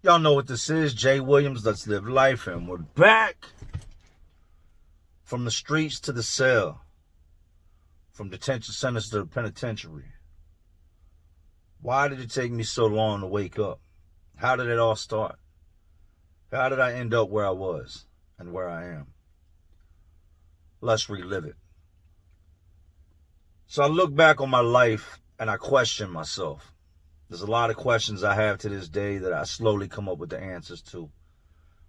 Y'all know what this is. Jay Williams, Let's Live Life. And we're back from the streets to the cell, from detention centers to the penitentiary. Why did it take me so long to wake up? How did it all start? How did I end up where I was and where I am? Let's relive it. So I look back on my life and I question myself. There's a lot of questions I have to this day that I slowly come up with the answers to.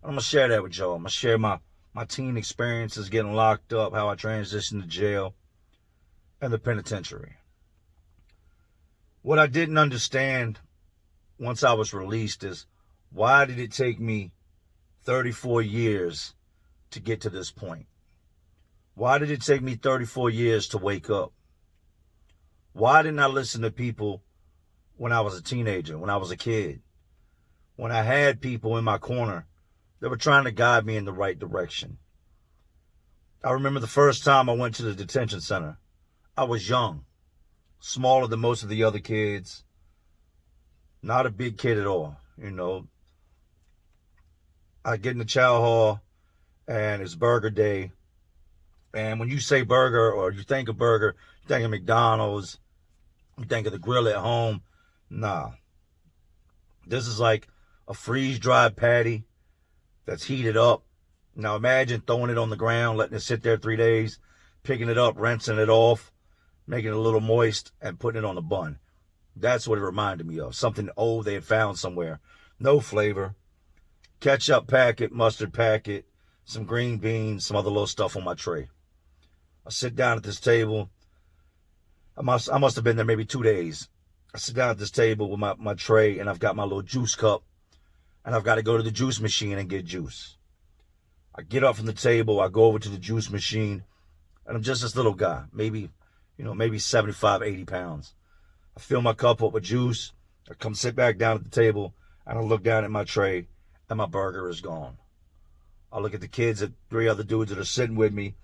I'm going to share that with y'all. I'm going to share my teen experiences getting locked up, how I transitioned to jail and the penitentiary. What I didn't understand once I was released is, why did it take me 34 years to get to this point? Why did it take me 34 years to wake up? Why didn't I listen to people when I was a teenager, when I was a kid? When I had people in my corner that were trying to guide me in the right direction. I remember the first time I went to the detention center. I was young, smaller than most of the other kids. Not a big kid at all, you know. I get in the chow hall and it's burger day. And when you say burger or you think of burger, you think of McDonald's, you think of the grill at home. Nah. This is like a freeze-dried patty that's heated up. Now imagine throwing it on the ground, letting it sit there 3 days, picking it up, rinsing it off, making it a little moist, and putting it on a bun. That's what it reminded me of. Something old they had found somewhere. No flavor. Ketchup packet, mustard packet, some green beans, some other little stuff on my tray. I sit down at this table. I must have been there maybe 2 days. I sit down at this table with my tray, and I've got my little juice cup, and I've got to go to the juice machine and get juice. I get up from the table, I go over to the juice machine, and I'm just this little guy, maybe 75, 80 pounds. I fill my cup up with juice, I come sit back down at the table, and I look down at my tray, and my burger is gone. I look at the kids, at 3 other dudes that are sitting with me,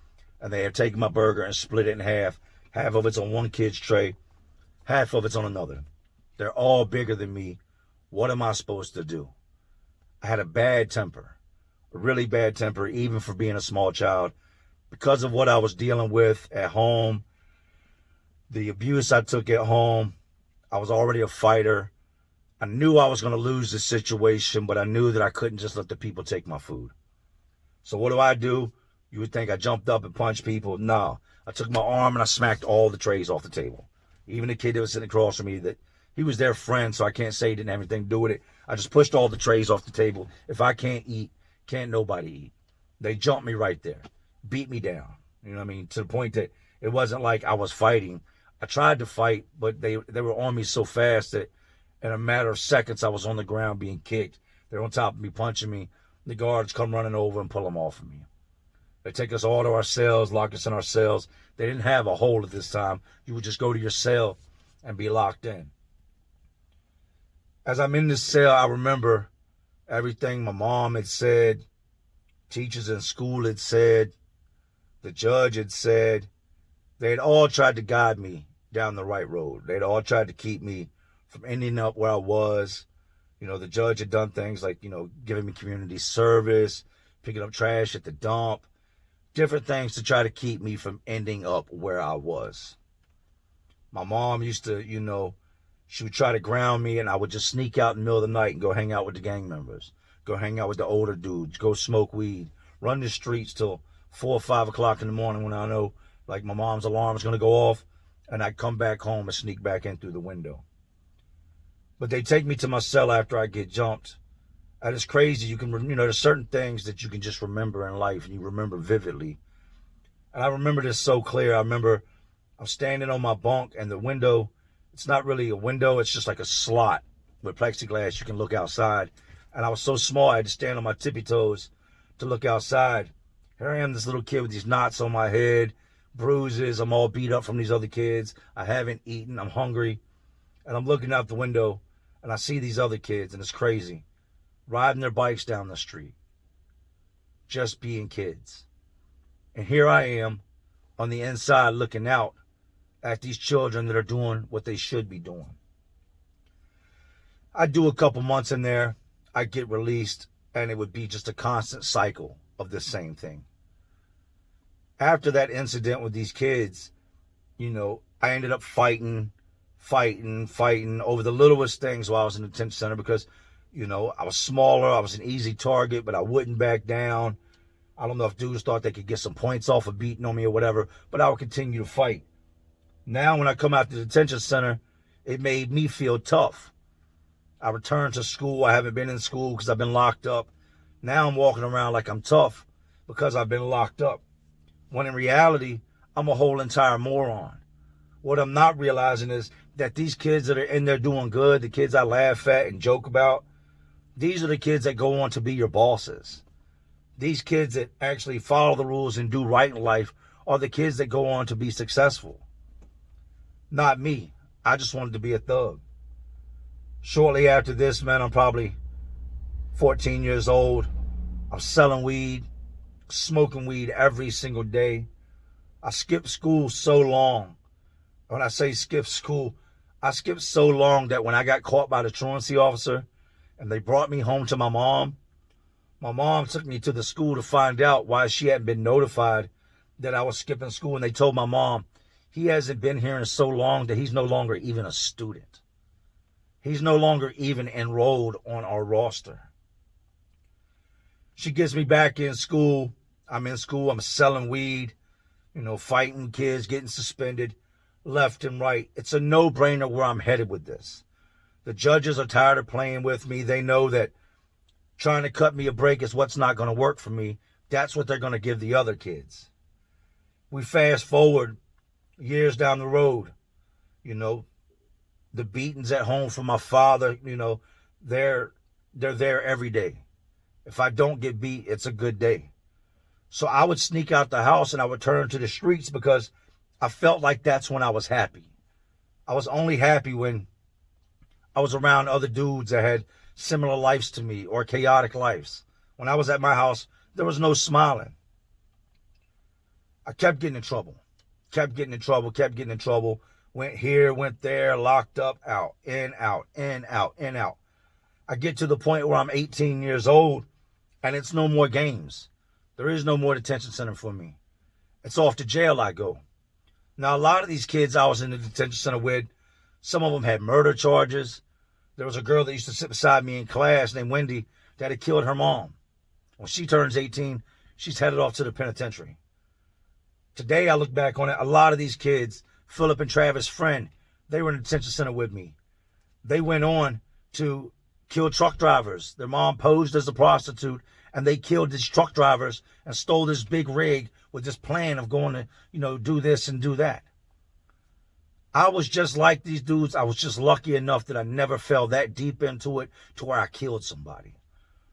and they have taken my burger and split it in half. Half of it's on one kid's tray, half of it's on another. They're all bigger than me. What am I supposed to do? I had a bad temper, a really bad temper, even for being a small child, because of what I was dealing with at home, the abuse I took at home. I was already a fighter. I knew I was going to lose this situation, but I knew that I couldn't just let the people take my food. So what do? You would think I jumped up and punched people. No, I took my arm and I smacked all the trays off the table. Even the kid that was sitting across from me, that he was their friend, so I can't say he didn't have anything to do with it. I just pushed all the trays off the table. If I can't eat, can't nobody eat. They jumped me right there, beat me down. You know what I mean? To the point that it wasn't like I was fighting. I tried to fight, but they were on me so fast that in a matter of seconds, I was on the ground being kicked. They're on top of me, punching me. The guards come running over and pull them off of me. They take us all to our cells, lock us in our cells. They didn't have a hole at this time. You would just go to your cell and be locked in. As I'm in this cell, I remember everything my mom had said, teachers in school had said, the judge had said. They had all tried to guide me down the right road. They'd all tried to keep me from ending up where I was. You know, the judge had done things like, giving me community service, picking up trash at the dump, different things to try to keep me from ending up where I was. My mom used to, she would try to ground me, and I would just sneak out in the middle of the night and go hang out with the gang members, go hang out with the older dudes, go smoke weed, run the streets till 4 or 5 o'clock in the morning when I know, like, my mom's alarm is going to go off, and I'd come back home and sneak back in through the window. But they take me to my cell after I get jumped. And it's crazy. There's certain things that you can just remember in life, and you remember vividly. And I remember this so clear. I remember I'm standing on my bunk, and the window, it's not really a window. It's just like a slot with plexiglass. You can look outside. And I was so small, I had to stand on my tippy toes to look outside. Here I am, this little kid with these knots on my head, bruises. I'm all beat up from these other kids. I haven't eaten. I'm hungry. And I'm looking out the window, and I see these other kids, and it's crazy, riding their bikes down the street, just being kids. And here I am on the inside looking out at these children that are doing what they should be doing. I do a couple months in there. I'd get released, and it would be just a constant cycle of the same thing. After that incident with these kids, I ended up fighting over the littlest things while I was in the detention center because, I was smaller, I was an easy target, but I wouldn't back down. I don't know if dudes thought they could get some points off of beating on me or whatever, but I would continue to fight. Now, when I come out to the detention center, it made me feel tough. I returned to school. I haven't been in school because I've been locked up. Now I'm walking around like I'm tough because I've been locked up. When in reality, I'm a whole entire moron. What I'm not realizing is that these kids that are in there doing good, the kids I laugh at and joke about, these are the kids that go on to be your bosses. These kids that actually follow the rules and do right in life are the kids that go on to be successful. Not me. I just wanted to be a thug. Shortly after this, man, I'm probably 14 years old. I'm selling weed, smoking weed every single day. I skipped school so long. When I say skip school, I skipped so long that when I got caught by the truancy officer and they brought me home to my mom took me to the school to find out why she hadn't been notified that I was skipping school. And they told my mom, he hasn't been here in so long that he's no longer even a student. He's no longer even enrolled on our roster. She gets me back in school. I'm in school. I'm selling weed, fighting kids, getting suspended left and right. It's a no-brainer where I'm headed with this. The judges are tired of playing with me. They know that trying to cut me a break is what's not going to work for me. That's what they're going to give the other kids. We fast forward years down the road, the beatings at home from my father, they're there every day. If I don't get beat, it's a good day. So I would sneak out the house and I would turn to the streets because I felt like that's when I was happy. I was only happy when I was around other dudes that had similar lives to me or chaotic lives. When I was at my house, there was no smiling. I kept getting in trouble. Went here, went there, locked up, out, in, out, in, out, in, out. I get to the point where I'm 18 years old and it's no more games. There is no more detention center for me. It's off to jail I go. Now, a lot of these kids I was in the detention center with, some of them had murder charges. There was a girl that used to sit beside me in class named Wendy that had killed her mom. When she turns 18, she's headed off to the penitentiary. Today, I look back on it, a lot of these kids, Philip and Travis Friend, they were in the detention center with me. They went on to kill truck drivers. Their mom posed as a prostitute, and they killed these truck drivers and stole this big rig with this plan of going to, do this and do that. I was just like these dudes. I was just lucky enough that I never fell that deep into it to where I killed somebody.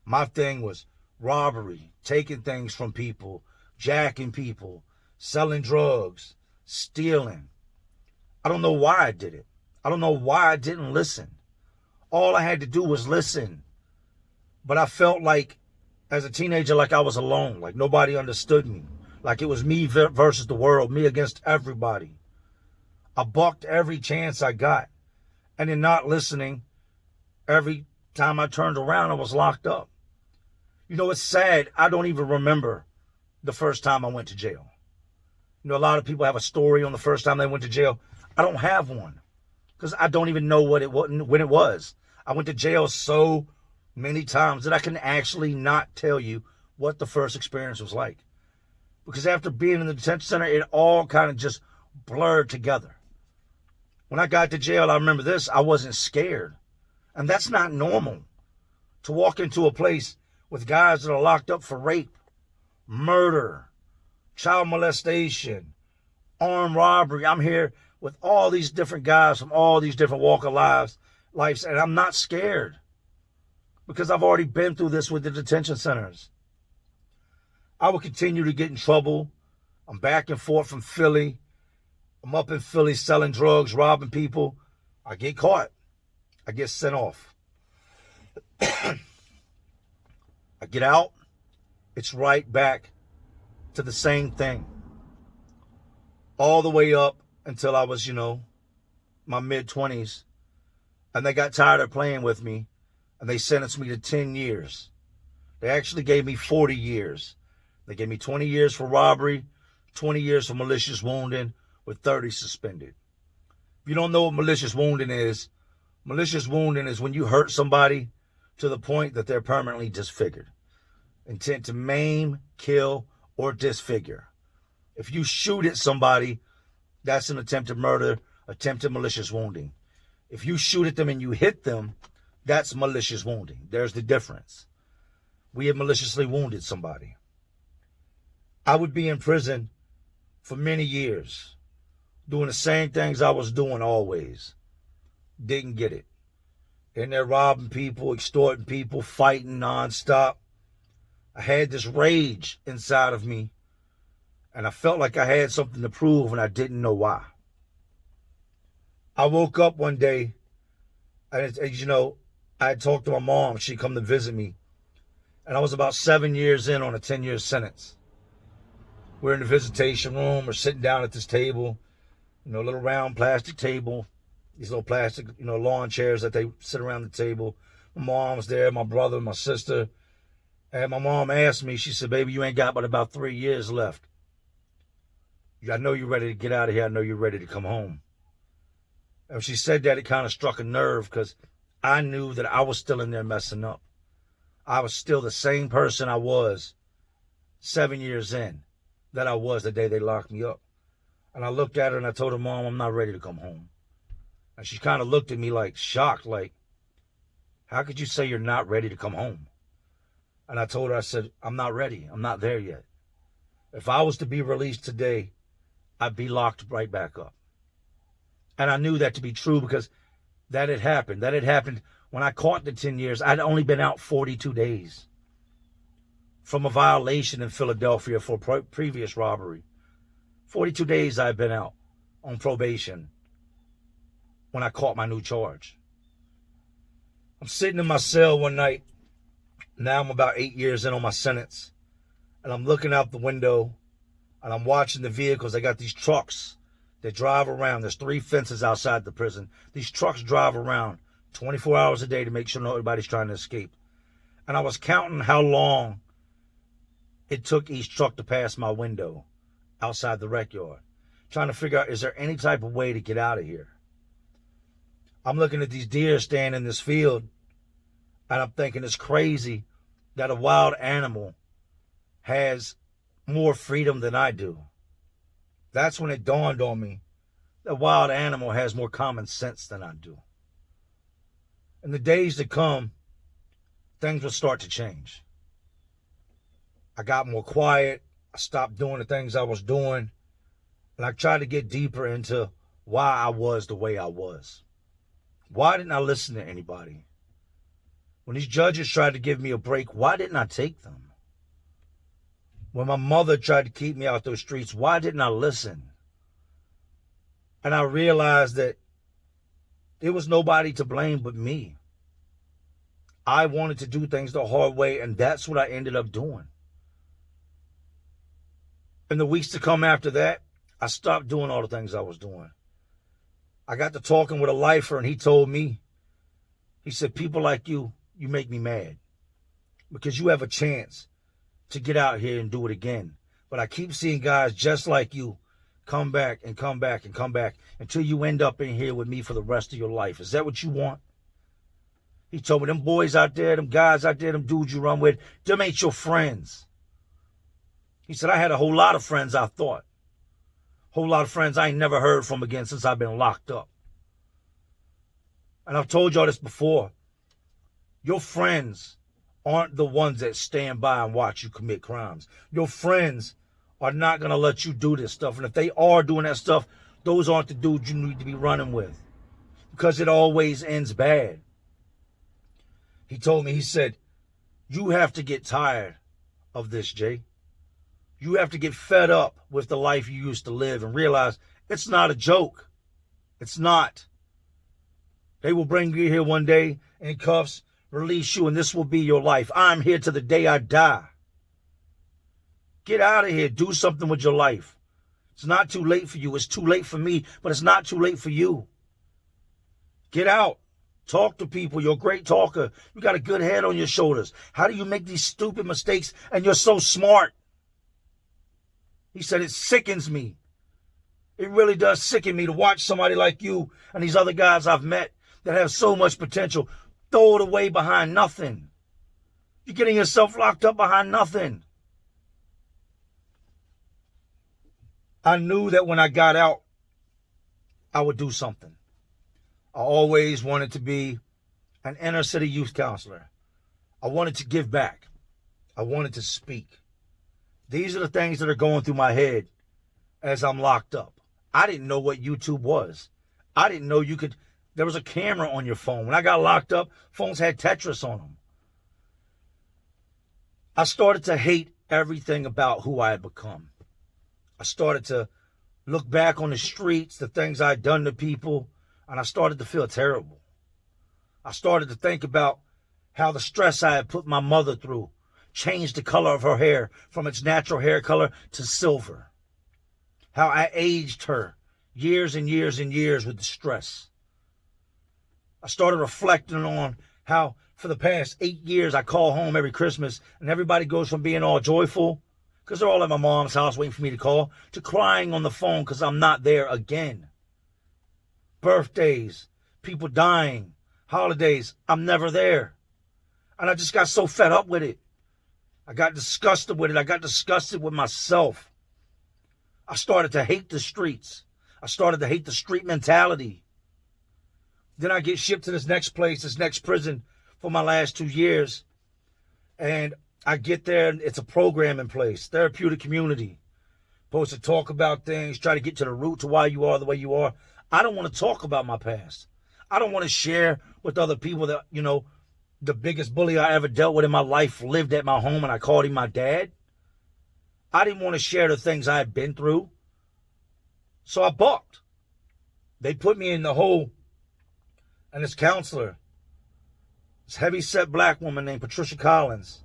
My thing was robbery, taking things from people, jacking people, selling drugs, stealing. I don't know why I did it. I don't know why I didn't listen. All I had to do was listen. But I felt like, as a teenager, like I was alone, like nobody understood me, like it was me versus the world, me against everybody. I bucked every chance I got. And in not listening, every time I turned around, I was locked up. It's sad. I don't even remember the first time I went to jail. A lot of people have a story on the first time they went to jail. I don't have one because I don't even know when it was. I went to jail so many times that I can actually not tell you what the first experience was like. Because after being in the detention center, it all kind of just blurred together. When I got to jail, I remember this, I wasn't scared. And that's not normal. To walk into a place with guys that are locked up for rape, murder, child molestation, armed robbery. I'm here with all these different guys from all these different walk of lives, and I'm not scared because I've already been through this with the detention centers. I will continue to get in trouble. I'm back and forth from Philly. I'm up in Philly selling drugs, robbing people. I get caught. I get sent off. I get out. It's right back to the same thing. All the way up until I was, my mid-20s. And they got tired of playing with me. and they sentenced me to 10 years. They actually gave me 40 years. They gave me 20 years for robbery, 20 years for malicious wounding, with 30 suspended. If you don't know what malicious wounding is when you hurt somebody to the point that they're permanently disfigured. Intent to maim, kill, or disfigure. If you shoot at somebody, that's an attempted murder, attempted malicious wounding. If you shoot at them and you hit them, that's malicious wounding. There's the difference. We have maliciously wounded somebody. I would be in prison for many years, doing the same things I was doing always. Didn't get it. In there robbing people, extorting people, fighting nonstop. I had this rage inside of me, and I felt like I had something to prove, and I didn't know why. I woke up one day, and I had talked to my mom. She'd come to visit me, and I was about 7 years in on a 10-year sentence. We're in the visitation room. We're sitting down at this table, a little round plastic table, these little plastic, lawn chairs that they sit around the table. My mom's there, my brother, my sister. And my mom asked me, she said, baby, you ain't got but about 3 years left. I know you're ready to get out of here. I know you're ready to come home. And when she said that, it kind of struck a nerve because I knew that I was still in there messing up. I was still the same person I was 7 years in that I was the day they locked me up. And I looked at her and I told her, Mom, I'm not ready to come home. And she kind of looked at me like shocked, like, how could you say you're not ready to come home? And I told her, I said, I'm not ready. I'm not there yet. If I was to be released today, I'd be locked right back up. And I knew that to be true because that had happened. That had happened when I caught the 10 years. I'd only been out 42 days from a violation in Philadelphia for previous robbery. 42 days I've been out on probation when I caught my new charge. I'm sitting in my cell one night. Now I'm about 8 years in on my sentence. And I'm looking out the window and I'm watching the vehicles. They got these trucks that drive around. There's 3 fences outside the prison. These trucks drive around 24 hours a day to make sure nobody's trying to escape. And I was counting how long it took each truck to pass my window outside the rec yard, trying to figure out, is there any type of way to get out of here? I'm looking at these deer standing in this field, and I'm thinking it's crazy that a wild animal has more freedom than I do. That's when it dawned on me that a wild animal has more common sense than I do. In the days to come, things will start to change. I got more quiet. I stopped doing the things I was doing. And I tried to get deeper into why I was the way I was. Why didn't I listen to anybody? When these judges tried to give me a break, why didn't I take them? When my mother tried to keep me out those streets, why didn't I listen? And I realized that there was nobody to blame but me. I wanted to do things the hard way, and that's what I ended up doing. In the weeks to come after that, I stopped doing all the things I was doing. I got to talking with a lifer, and he told me, he said, people like you make me mad because you have a chance to get out here and do it again. But I keep seeing guys just like you come back and come back and come back until you end up in here with me for the rest of your life. Is that what you want? He told me, them boys out there, them guys out there, them dudes you run with, them ain't your friends. He said, I had a whole lot of friends, I thought. Whole lot of friends I ain't never heard from again since I've been locked up. And I've told y'all this before. Your friends aren't the ones that stand by and watch you commit crimes. Your friends are not going to let you do this stuff. And if they are doing that stuff, those aren't the dudes you need to be running with. Because it always ends bad. He told me, he said, you have to get tired of this, Jay. You have to get fed up with the life you used to live and realize it's not a joke. It's not. They will bring you here one day in cuffs, release you, and this will be your life. I'm here to the day I die. Get out of here. Do something with your life. It's not too late for you. It's too late for me, but it's not too late for you. Get out. Talk to people. You're a great talker. You got a good head on your shoulders. How do you make these stupid mistakes and you're so smart? He said, it sickens me. It really does sicken me to watch somebody like you and these other guys I've met that have so much potential throw it away behind nothing. You're getting yourself locked up behind nothing. I knew that when I got out, I would do something. I always wanted to be an inner city youth counselor. I wanted to give back. I wanted to speak. These are the things that are going through my head as I'm locked up. I didn't know what YouTube was. I didn't know there was a camera on your phone. When I got locked up, phones had Tetris on them. I started to hate everything about who I had become. I started to look back on the streets, the things I'd done to people, and I started to feel terrible. I started to think about how the stress I had put my mother through changed the color of her hair from its natural hair color to silver. How I aged her years and years and years with the stress. I started reflecting on how for the past 8 years I call home every Christmas and everybody goes from being all joyful because they're all at my mom's house waiting for me to call to crying on the phone because I'm not there again. Birthdays, people dying, holidays, I'm never there. And I just got so fed up with it. I got disgusted with it. I got disgusted with myself. I started to hate the streets. I started to hate the street mentality. Then I get shipped to this next place, this next prison for my last 2 years. And I get there and it's a program in place, therapeutic community. Supposed to talk about things, try to get to the root to why you are the way you are. I don't want to talk about my past. I don't want to share with other people that, the biggest bully I ever dealt with in my life lived at my home and I called him my dad. I didn't want to share the things I had been through. So I balked. They put me in the hole, and this counselor, this heavy-set black woman named Patricia Collins,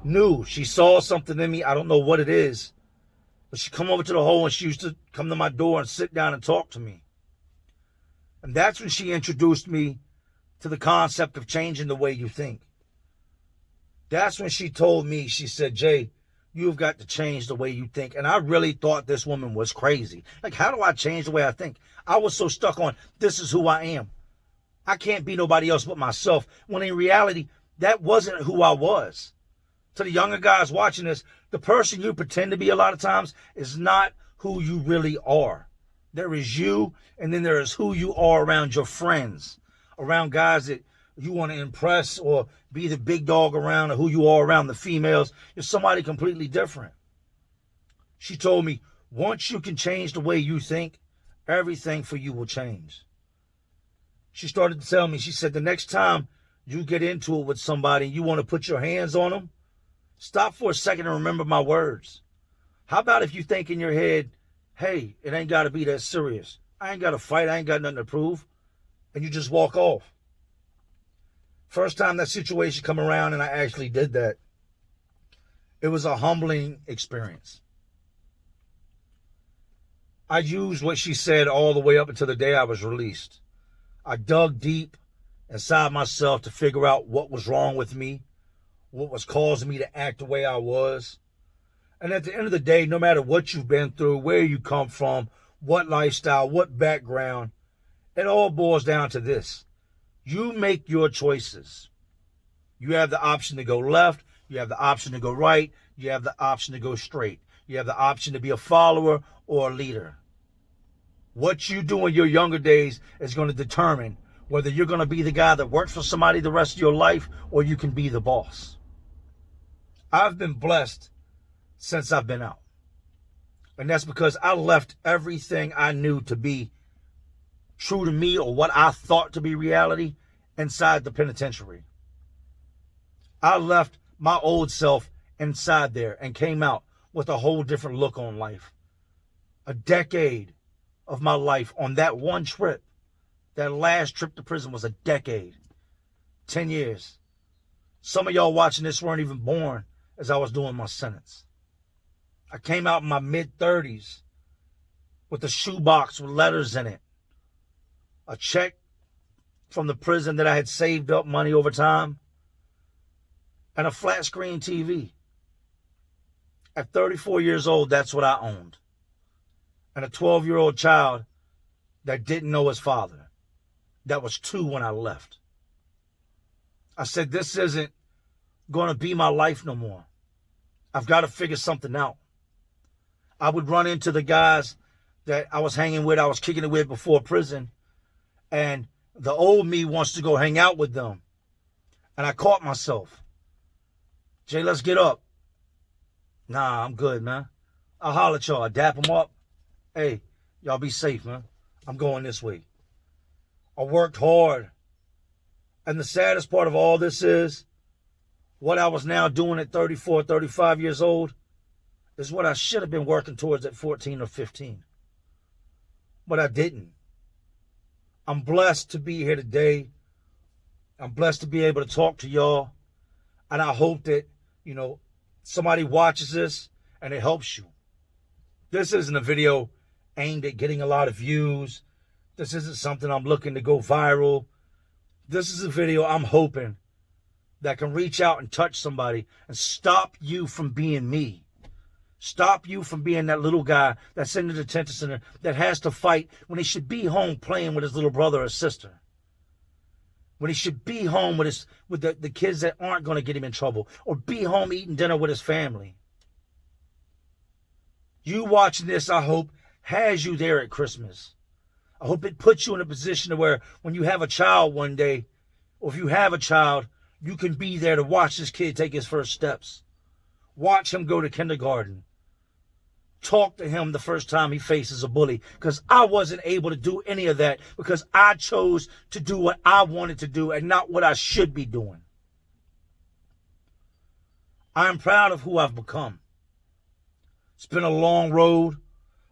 knew. She saw something in me. I don't know what it is. But she come over to the hole and she used to come to my door and sit down and talk to me. And that's when she introduced me to the concept of changing the way you think. That's when she told me, she said, Jay, you've got to change the way you think. And I really thought this woman was crazy. Like, how do I change the way I think? I was so stuck on, this is who I am. I can't be nobody else but myself. When in reality, that wasn't who I was. To the younger guys watching this, the person you pretend to be a lot of times is not who you really are. There is you, and then there is who you are around your friends, around guys that you want to impress or be the big dog around, or who you are around the females. You're somebody completely different. She told me, once you can change the way you think, everything for you will change. She started to tell me, she said, the next time you get into it with somebody and you want to put your hands on them, stop for a second and remember my words. How about if you think in your head, hey, it ain't got to be that serious. I ain't got to fight. I ain't got nothing to prove. And you just walk off. First time that situation come around and I actually did that, it was a humbling experience. I used what she said all the way up until the day I was released. I dug deep inside myself to figure out what was wrong with me, what was causing me to act the way I was. And at the end of the day, no matter what you've been through, where you come from, what lifestyle, what background, it all boils down to this. You make your choices. You have the option to go left. You have the option to go right. You have the option to go straight. You have the option to be a follower or a leader. What you do in your younger days is going to determine whether you're going to be the guy that works for somebody the rest of your life or you can be the boss. I've been blessed since I've been out. And that's because I left everything I knew to be true to me or what I thought to be reality inside the penitentiary. I left my old self inside there and came out with a whole different look on life. A decade of my life on that one trip. That last trip to prison was a decade. 10 years. Some of y'all watching this weren't even born as I was doing my sentence. I came out in my mid-30s with a shoebox with letters in it. A check from the prison that I had saved up money over time, and a flat screen TV. At 34 years old, that's what I owned. And a 12-year-old child that didn't know his father, that was 2 when I left. I said, this isn't going to be my life no more. I've got to figure something out. I would run into the guys that I was hanging with, I was kicking it with before prison, and the old me wants to go hang out with them. And I caught myself. Jay, let's get up. Nah, I'm good, man. I'll holler at y'all. I dap them up. Hey, y'all be safe, man. I'm going this way. I worked hard. And the saddest part of all this is, what I was now doing at 34, 35 years old is what I should have been working towards at 14 or 15. But I didn't. I'm blessed to be here today. I'm blessed to be able to talk to y'all. And I hope that, somebody watches this and it helps you. This isn't a video aimed at getting a lot of views. This isn't something I'm looking to go viral. This is a video I'm hoping that can reach out and touch somebody and stop you from being me. Stop you from being that little guy that's in the detention center that has to fight when he should be home playing with his little brother or sister. When he should be home with the kids that aren't going to get him in trouble, or be home eating dinner with his family. You watching this, I hope, has you there at Christmas. I hope it puts you in a position to where when you have a child one day, or if you have a child, you can be there to watch this kid take his first steps. Watch him go to kindergarten. Talk to him the first time he faces a bully, because I wasn't able to do any of that because I chose to do what I wanted to do and not what I should be doing. I'm proud of who I've become. It's been a long road,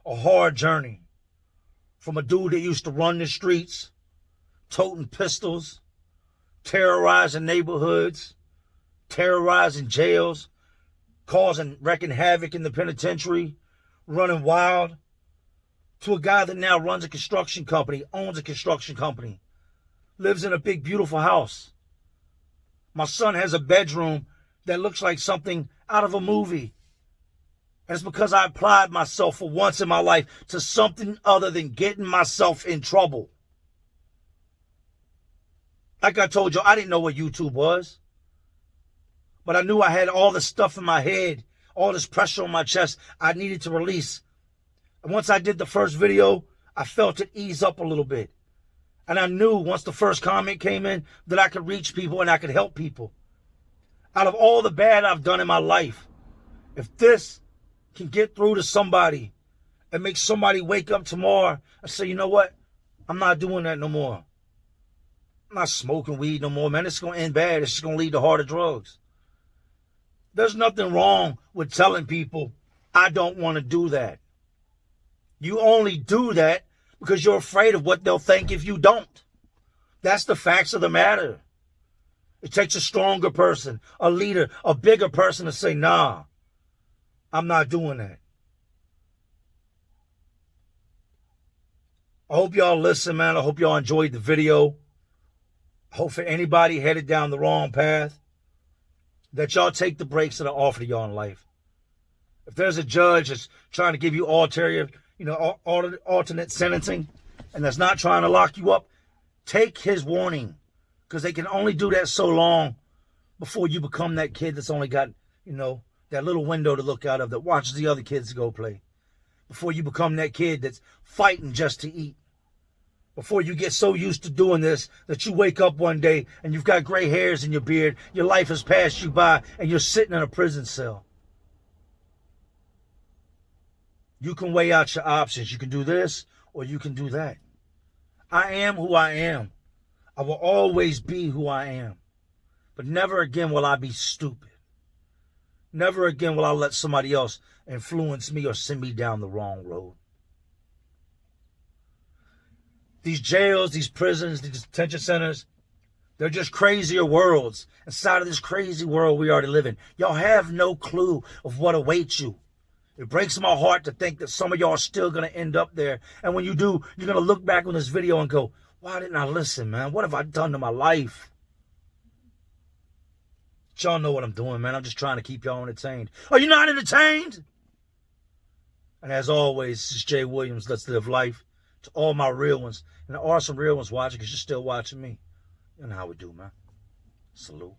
a hard journey. From a dude that used to run the streets, toting pistols, terrorizing neighborhoods, terrorizing jails, wrecking havoc in the penitentiary, running wild, to a guy that now runs a construction company, owns a construction company, lives in a big, beautiful house. My son has a bedroom that looks like something out of a movie. And it's because I applied myself for once in my life to something other than getting myself in trouble. Like I told you, I didn't know what YouTube was. But I knew I had all this stuff in my head, all this pressure on my chest I needed to release. And once I did the first video, I felt it ease up a little bit. And I knew once the first comment came in that I could reach people and I could help people. Out of all the bad I've done in my life, if this can get through to somebody and make somebody wake up tomorrow and say, you know what? I'm not doing that no more. I'm not smoking weed no more, man. It's going to end bad. It's just going to lead to harder drugs. There's nothing wrong with telling people, I don't want to do that. You only do that because you're afraid of what they'll think if you don't. That's the facts of the matter. It takes a stronger person, a leader, a bigger person to say, nah, I'm not doing that. I hope y'all listen, man. I hope y'all enjoyed the video. I hope for anybody headed down the wrong path, that y'all take the breaks that are offered to y'all in life. If there's a judge that's trying to give you alternate sentencing and that's not trying to lock you up, take his warning, because they can only do that so long before you become that kid that's only got, that little window to look out of that watches the other kids go play. Before you become that kid that's fighting just to eat. Before you get so used to doing this that you wake up one day and you've got gray hairs in your beard, your life has passed you by, and you're sitting in a prison cell. You can weigh out your options. You can do this or you can do that. I am who I am. I will always be who I am. But never again will I be stupid. Never again will I let somebody else influence me or send me down the wrong road. These jails, these prisons, these detention centers, they're just crazier worlds inside of this crazy world we already live in. Y'all have no clue of what awaits you. It breaks my heart to think that some of y'all are still going to end up there. And when you do, you're going to look back on this video and go, Why didn't I listen, man? What have I done to my life? Y'all know what I'm doing, man. I'm just trying to keep y'all entertained. Are you not entertained? And as always, this is Jay Williams. Let's live life. To all my real ones. And there are some real ones watching because you're still watching me. You know how we do, man. Salute.